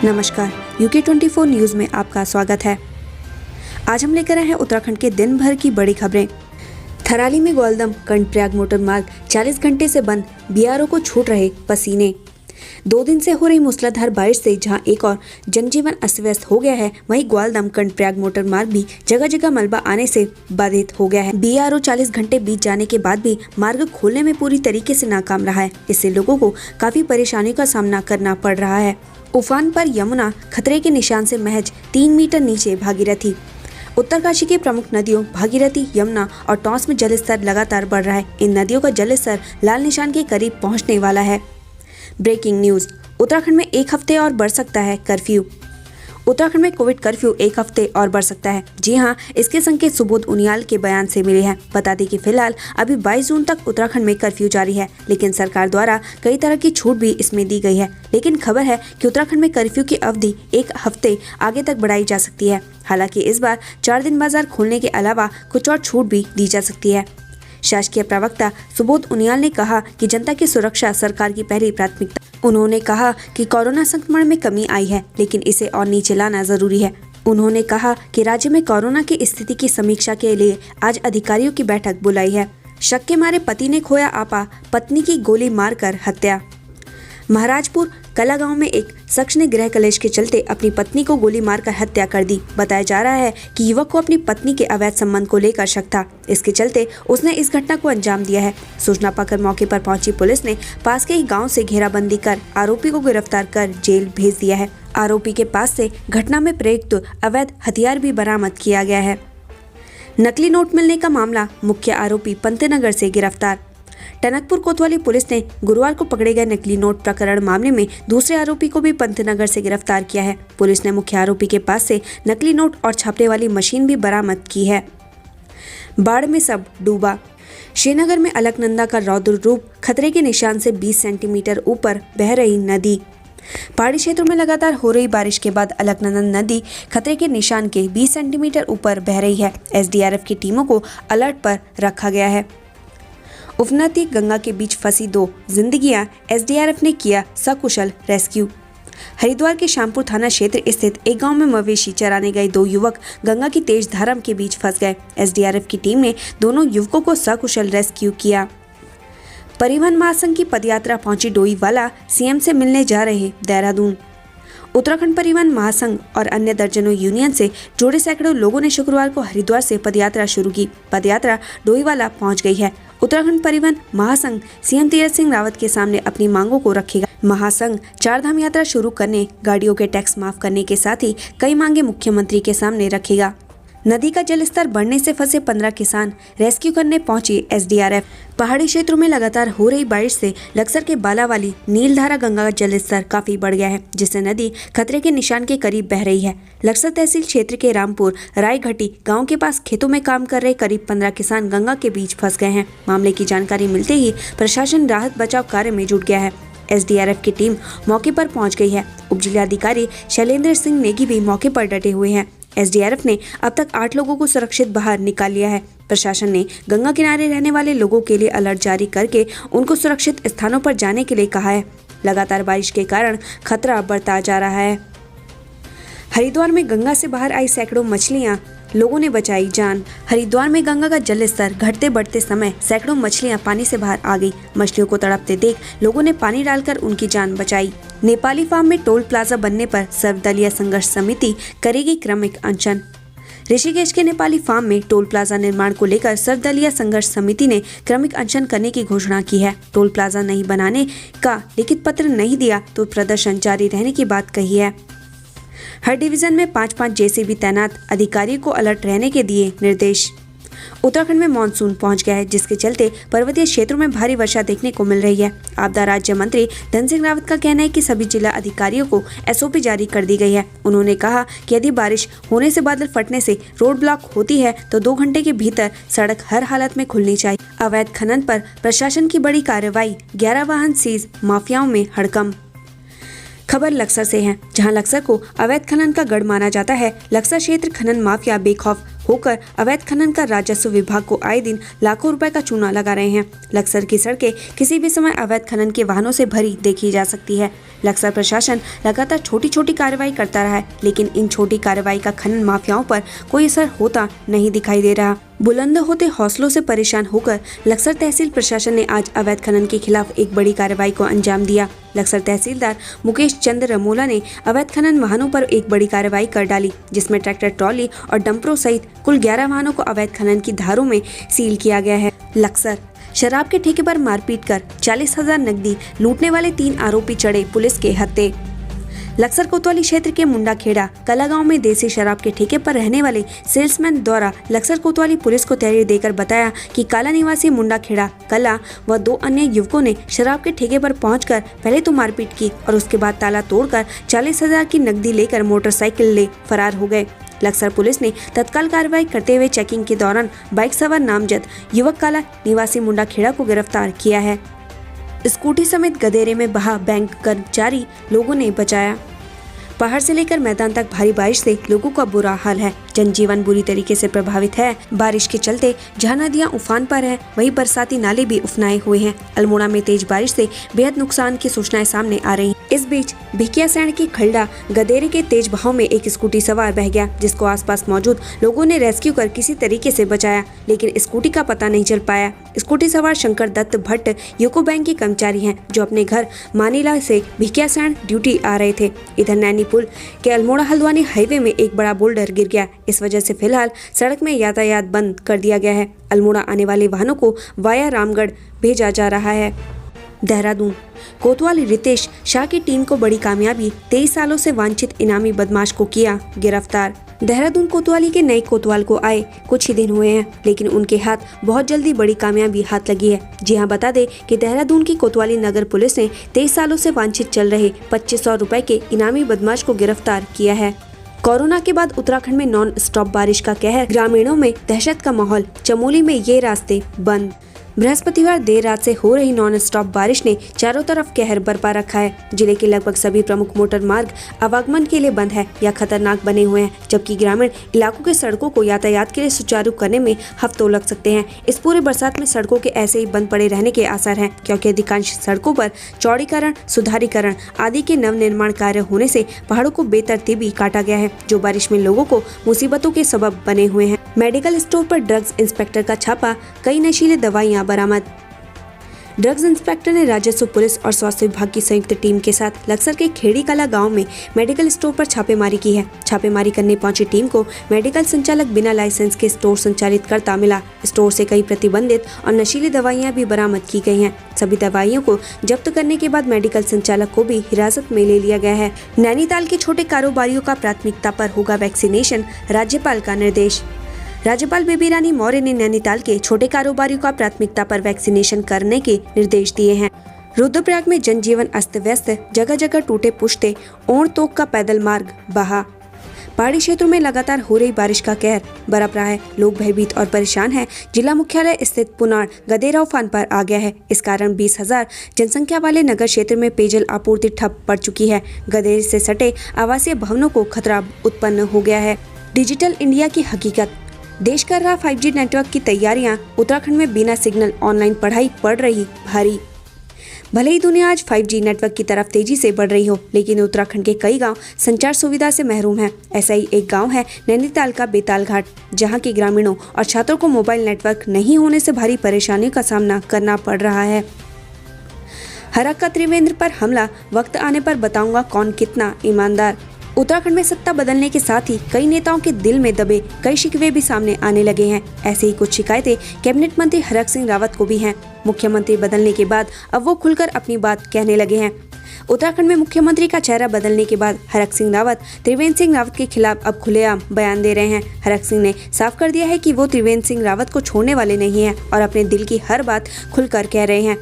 नमस्कार, UK 24 news में आपका स्वागत है। आज हम लेकर आए हैं उत्तराखंड के दिन भर की बड़ी खबरें। थराली में ग्वालदम कर्णप्रयाग मोटर मार्ग 40 घंटे से बंद, बीआरओ को छूट रहे पसीने। 2 दिन से हो रही मूसलाधार बारिश से जहां एक और जनजीवन अस्त व्यस्त हो गया है, वहीं ग्वालदम कर्णप्रयाग मोटर मार्ग भी जगह जगह मलबा आने से बाधित हो गया है। बीआरओ 40 घंटे बीत जाने के बाद भी मार्ग खोलने में पूरी तरीके से नाकाम रहा है। इससे लोगों को काफी परेशानियों का सामना करना पड़ रहा है। उफान पर यमुना खतरे के निशान से महज 3 मीटर नीचे भागीरथी। उत्तरकाशी की प्रमुख नदियों भागीरथी, यमुना और टॉन्स में जलस्तर लगातार बढ़ रहा है। इन नदियों का जलस्तर लाल निशान के करीब पहुंचने वाला है। ब्रेकिंग न्यूज, उत्तराखंड में 1 हफ्ते और बढ़ सकता है कर्फ्यू। उत्तराखंड में कोविड कर्फ्यू 1 हफ्ते और बढ़ सकता है। जी हां, इसके संकेत सुबोध उनियाल के बयान से मिले हैं। बता दें कि फिलहाल अभी 22 जून तक उत्तराखंड में कर्फ्यू जारी है, लेकिन सरकार द्वारा कई तरह की छूट भी इसमें दी गई है। लेकिन खबर है कि उत्तराखंड में कर्फ्यू की अवधि 1 हफ्ते आगे तक बढ़ाई जा सकती है। हालांकि इस बार 4 दिन बाजार खोलने के अलावा कुछ और छूट भी दी जा सकती है। शासकीय प्रवक्ता सुबोध उनियाल ने कहा कि जनता की सुरक्षा सरकार की पहली प्राथमिकता। उन्होंने कहा कि कोरोना संक्रमण में कमी आई है, लेकिन इसे और नीचे लाना जरूरी है। उन्होंने कहा कि राज्य में कोरोना की स्थिति की समीक्षा के लिए आज अधिकारियों की बैठक बुलाई है। शक के मारे पति ने खोया आपा, पत्नी की गोली मारकर हत्या। महाराजपुर कला गांव में एक शख्स ने गृह कलेश के चलते अपनी पत्नी को गोली मारकर हत्या कर दी। बताया जा रहा है कि युवक को अपनी पत्नी के अवैध संबंध को लेकर शक था। इसके चलते उसने इस घटना को अंजाम दिया है। सूचना पाकर मौके पर पहुंची पुलिस ने पास के ही गांव से घेराबंदी कर आरोपी को गिरफ्तार कर जेल भेज दिया है। आरोपी के पास से घटना में प्रयुक्त अवैध हथियार भी बरामद किया गया है। नकली नोट मिलने का मामला, मुख्य आरोपी पंतनगर से गिरफ्तार। टनकपुर कोतवाली पुलिस ने गुरुवार को पकड़े गए नकली नोट प्रकरण मामले में दूसरे आरोपी को भी पंतनगर से गिरफ्तार किया है। पुलिस ने मुख्य आरोपी के पास से नकली नोट और छापने वाली मशीन भी बरामद की है। बाढ़ में सब डूबा। श्रीनगर में अलकनंदा का रौद्र रूप, खतरे के निशान से 20 सेंटीमीटर ऊपर बह रही नदी। पहाड़ी क्षेत्रों में लगातार हो रही बारिश के बाद अलकनंदा नदी खतरे के निशान के 20 सेंटीमीटर ऊपर बह रही है। एसडीआरएफ की टीमों को अलर्ट पर रखा गया है। उफनती गंगा के बीच फंसी 2 जिंदगियां, एसडीआरएफ ने किया सकुशल रेस्क्यू। हरिद्वार के श्यामपुर थाना क्षेत्र स्थित एक गांव में मवेशी चराने गए 2 युवक गंगा की तेज धारा के बीच फंस गए। एसडीआरएफ की टीम ने दोनों युवकों को सकुशल रेस्क्यू किया। परिवहन महासंघ की पदयात्रा पहुंची डोईवाला, सीएम से मिलने जा रहे देहरादून। उत्तराखंड परिवहन महासंघ और अन्य दर्जनों यूनियन से जुड़े सैकड़ों लोगों ने शुक्रवार को हरिद्वार से पदयात्रा शुरू की। पदयात्रा डोईवाला पहुंच गई है। उत्तराखंड परिवहन महासंघ सीएम तीरथ सिंह रावत के सामने अपनी मांगों को रखेगा। महासंघ 4 धाम यात्रा शुरू करने, गाड़ियों के टैक्स माफ करने के साथ ही कई मांगे मुख्यमंत्री के सामने रखेगा। नदी का जलस्तर बढ़ने से फंसे 15 किसान रेस्क्यू करने पहुंची एसडीआरएफ। पहाड़ी क्षेत्रों में लगातार हो रही बारिश से लक्सर के बालावाली नीलधारा गंगा का जलस्तर काफी बढ़ गया है, जिससे नदी खतरे के निशान के करीब बह रही है। लक्सर तहसील क्षेत्र के रामपुर रायघटी गांव के पास खेतों में काम कर रहे करीब 15 किसान गंगा के बीच फंस गए हैं। मामले की जानकारी मिलते ही प्रशासन राहत बचाव कार्य में जुट गया है। एसडीआरएफ की टीम मौके पर पहुंच गई है। उप जिलाधिकारी शैलेंद्र सिंह नेगी भी मौके पर डटे हुए हैं। एसडीआरएफ ने अब तक 8 लोगों को सुरक्षित बाहर निकाल लिया है। प्रशासन ने गंगा किनारे रहने वाले लोगों के लिए अलर्ट जारी करके उनको सुरक्षित स्थानों पर जाने के लिए कहा है। लगातार बारिश के कारण खतरा बढ़ता जा रहा है। हरिद्वार में गंगा से बाहर आई सैकड़ों मछलियां, लोगों ने बचाई जान। हरिद्वार में गंगा का जलस्तर घटते बढ़ते समय सैकड़ों मछलियां पानी से बाहर आ गई। मछलियों को तड़पते देख लोगों ने पानी डालकर उनकी जान बचाई। नेपाली फार्म में टोल प्लाजा बनने पर सर्वदलीय संघर्ष समिति करेगी क्रमिक अनशन। ऋषिकेश के नेपाली फार्म में टोल प्लाजा निर्माण को लेकर सर्वदलीय संघर्ष समिति ने क्रमिक अनशन करने की घोषणा की है। टोल प्लाजा नहीं बनाने का लिखित पत्र नहीं दिया तो प्रदर्शन जारी रहने की बात कही है। हर डिवीजन में 5-5 जेसीबी तैनात, अधिकारियों को अलर्ट रहने के दिए निर्देश। उत्तराखंड में मानसून पहुंच गया है, जिसके चलते पर्वतीय क्षेत्रों में भारी वर्षा देखने को मिल रही है। आपदा राज्य मंत्री धन सिंह रावत का कहना है कि सभी जिला अधिकारियों को एसओपी जारी कर दी गई है। उन्होंने कहा कि यदि बारिश होने से बादल फटने से रोड ब्लॉक होती है तो 2 घंटे के भीतर सड़क हर हालत में खुलनी चाहिए। अवैध खनन पर प्रशासन की बड़ी कार्रवाई, 11 वाहन सीज, माफियाओं में हड़कंप। खबर लक्सर से है, जहां लक्सर को अवैध खनन का गढ़ माना जाता है। लक्सर क्षेत्र खनन माफिया बेखौफ होकर अवैध खनन का राजस्व विभाग को आए दिन लाखों रुपए का चूना लगा रहे हैं। लक्सर की सड़कें किसी भी समय अवैध खनन के वाहनों से भरी देखी जा सकती है। लक्सर प्रशासन लगातार छोटी छोटी कार्रवाई करता रहा है, लेकिन इन छोटी कार्रवाई का खनन माफियाओं पर कोई असर होता नहीं दिखाई दे रहा। बुलंद होते हौसलों से परेशान होकर लक्सर तहसील प्रशासन ने आज अवैध खनन के खिलाफ एक बड़ी कार्रवाई को अंजाम दिया। लक्सर तहसीलदार मुकेश चंद्र रमोला ने अवैध खनन वाहनों पर एक बड़ी कार्रवाई कर डाली, जिसमें ट्रैक्टर, ट्रॉली और डंपरों सहित कुल 11 वाहनों को अवैध खनन की धारों में सील किया गया है। लक्सर शराब के ठेके पर मारपीट कर 40,000 नकदी लूटने वाले 3 आरोपी चढ़े पुलिस के हत्थे। लक्सर कोतवाली क्षेत्र के मुंडाखेड़ा कला गांव में देसी शराब के ठेके पर रहने वाले सेल्समैन द्वारा लक्सर कोतवाली पुलिस को तहरीर देकर बताया कि काला निवासी मुंडाखेड़ा कला व 2 अन्य युवकों ने शराब के ठेके पर पहुंचकर पहले तो मारपीट की और उसके बाद ताला तोड़कर 40,000 की नकदी लेकर मोटरसाइकिल ले फरार हो गए। लक्सर पुलिस ने तत्काल कार्रवाई करते हुए चेकिंग के दौरान बाइक सवार नामजद युवक काला निवासी मुंडाखेड़ा को गिरफ्तार किया है। स्कूटी समेत गधेरे में बहा बैंक कर्मचारी लोगों ने बचाया। पहाड़ से लेकर मैदान तक भारी बारिश से लोगों का बुरा हाल है। जनजीवन बुरी तरीके से प्रभावित है। बारिश के चलते जहां नदियां उफान पर है, वहीं बरसाती नाले भी उफनाए हुए हैं। अल्मोड़ा में तेज बारिश से बेहद नुकसान की सूचनाएं सामने आ रही हैं। इस बीच भिकियासैंण की खलड़ा गदेरे के तेज बहाव में एक स्कूटी सवार बह गया, जिसको आसपास मौजूद लोगों ने रेस्क्यू कर किसी तरीके से बचाया, लेकिन स्कूटी का पता नहीं चल पाया। स्कूटी सवार शंकर दत्त भट्ट यूको बैंक के कर्मचारी हैं, जो अपने घर मानीला से भिकियासैंण ड्यूटी आ रहे थे। इधर नैनी पुल के अल्मोड़ा हल्द्वानी हाईवे में एक बड़ा बोल्डर गिर गया। इस वजह से फिलहाल सड़क में यातायात बंद कर दिया गया है। अल्मोड़ा आने वाले वाहनों को वाया रामगढ़ भेजा जा रहा है। देहरादून कोतवाली रितेश शाह की टीम को बड़ी कामयाबी, 23 सालों से वांछित इनामी बदमाश को किया गिरफ्तार। देहरादून कोतवाली के नए कोतवाल को आए कुछ ही दिन हुए हैं, लेकिन उनके हाथ बहुत जल्दी बड़ी कामयाबी हाथ लगी है। जी हां, बता दें कि देहरादून की कोतवाली नगर पुलिस ने 23 सालों से वांछित चल रहे 2500 रुपए के इनामी बदमाश को गिरफ्तार किया है। कोरोना के बाद उत्तराखंड में नॉन स्टॉप बारिश का कहर, ग्रामीणों में दहशत का माहौल। चमोली में ये रास्ते बंद। बृहस्पतिवार देर रात से हो रही नॉन स्टॉप बारिश ने चारों तरफ कहर बरपा रखा है। जिले के लगभग सभी प्रमुख मोटर मार्ग आवागमन के लिए बंद है या खतरनाक बने हुए हैं, जबकि ग्रामीण इलाकों के सड़कों को यातायात के लिए सुचारू करने में हफ्तों लग सकते हैं। इस पूरे बरसात में सड़कों के ऐसे ही बंद पड़े रहने के आसार हैं, क्योंकि अधिकांश सड़कों पर चौड़ीकरण, सुधारीकरण आदि के नवनिर्माण कार्य होने से पहाड़ों को बेतरतीबी काटा गया है, जो बारिश में लोगों को मुसीबतों के सबब बने हुए हैं। मेडिकल स्टोर पर ड्रग्स इंस्पेक्टर का छापा, कई नशीले दवाइयां बरामद। ड्रग्स इंस्पेक्टर ने राजस्व, पुलिस और स्वास्थ्य विभाग की संयुक्त टीम के साथ लक्सर के खेड़ी कला गांव में मेडिकल स्टोर पर छापेमारी की है। छापेमारी करने पहुंची टीम को मेडिकल संचालक बिना लाइसेंस के स्टोर संचालित करता मिला। स्टोर से कई प्रतिबंधित और नशीली दवाइयां भी बरामद की गई हैं। सभी दवाइयों को जब्त करने के बाद मेडिकल संचालक को भी हिरासत में ले लिया गया है। नैनीताल के छोटे कारोबारियों का प्राथमिकता पर होगा वैक्सीनेशन, राज्यपाल का निर्देश। राज्यपाल बेबी रानी मौर्य ने नैनीताल के छोटे कारोबारियों का प्राथमिकता पर वैक्सीनेशन करने के निर्देश दिए हैं। रुद्रप्रयाग में जनजीवन अस्त व्यस्त, जगह जगह टूटे पुश्ते, ओण तोक का पैदल मार्ग बहा। पहाड़ी क्षेत्रों में लगातार हो रही बारिश का कहर बरप रहा है। लोग भयभीत और परेशान हैं। जिला मुख्यालय स्थित पुनाड़ गदेरा उफान पर आ गया है। इस कारण 20,000 जनसंख्या वाले नगर क्षेत्र में पेयजल आपूर्ति ठप पड़ चुकी है। गदेरे से सटे आवासीय भवनों को खतरा उत्पन्न हो गया है। डिजिटल इंडिया की हकीकत, देश कर रहा 5G नेटवर्क की तैयारियां, उत्तराखंड में बिना सिग्नल ऑनलाइन पढ़ाई पड़ रही भारी। भले ही दुनिया आज 5G नेटवर्क की तरफ तेजी से बढ़ रही हो, लेकिन उत्तराखंड के कई गांव संचार सुविधा से महरूम हैं। ऐसा ही एक गांव है नैनीताल का बेताल घाट, जहां के ग्रामीणों और छात्रों को मोबाइल नेटवर्क नहीं होने से भारी परेशानियों का सामना करना पड़ रहा है। हरक्का त्रिवेंद्र पर हमला, वक्त आने पर बताऊंगा कौन कितना ईमानदार। उत्तराखंड में सत्ता बदलने के साथ ही कई नेताओं के दिल में दबे कई शिकवे भी सामने आने लगे हैं। ऐसे ही कुछ शिकायतें कैबिनेट मंत्री हरक सिंह रावत को भी हैं। मुख्यमंत्री बदलने के बाद अब वो खुलकर अपनी बात कहने लगे हैं। उत्तराखंड में मुख्यमंत्री का चेहरा बदलने के बाद हरक सिंह रावत त्रिवेंद्र सिंह रावत के खिलाफ अब खुलेआम बयान दे रहे हैं। हरक सिंह ने साफ कर दिया है कि वो त्रिवेंद्र सिंह रावत को छोड़ने वाले नहीं हैं और अपने दिल की हर बात खुलकर कह रहे हैं।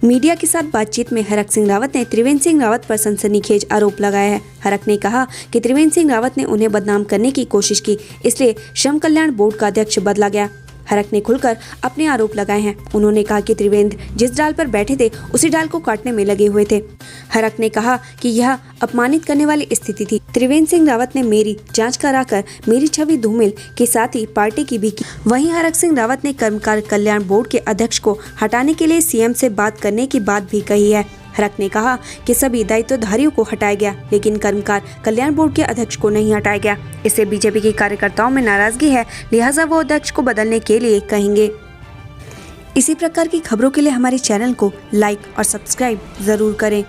मीडिया के साथ बातचीत में हरक सिंह रावत ने त्रिवेंद्र सिंह रावत पर सनसनीखेज आरोप लगाया है। हरक ने कहा कि त्रिवेंद्र सिंह रावत ने उन्हें बदनाम करने की कोशिश की, इसलिए श्रम कल्याण बोर्ड का अध्यक्ष बदला गया। हरक ने खुलकर अपने आरोप लगाए हैं। उन्होंने कहा कि त्रिवेंद्र जिस डाल पर बैठे थे उसी डाल को काटने में लगे हुए थे। हरक ने कहा कि यह अपमानित करने वाली स्थिति थी। त्रिवेंद्र सिंह रावत ने मेरी जांच कराकर मेरी छवि धूमिल के साथ ही पार्टी की भी की। वहीं हरक सिंह रावत ने कर्मकार कल्याण बोर्ड के अध्यक्ष को हटाने के लिए सीएम से बात करने की बात भी कही है। हरक ने कहा कि सभी दायित्वधारियों को हटाया गया, लेकिन कर्मकार कल्याण बोर्ड के अध्यक्ष को नहीं हटाया गया। इससे बीजेपी के कार्यकर्ताओं में नाराजगी है, लिहाजा वो अध्यक्ष को बदलने के लिए कहेंगे। इसी प्रकार की खबरों के लिए हमारे चैनल को लाइक और सब्सक्राइब जरूर करें।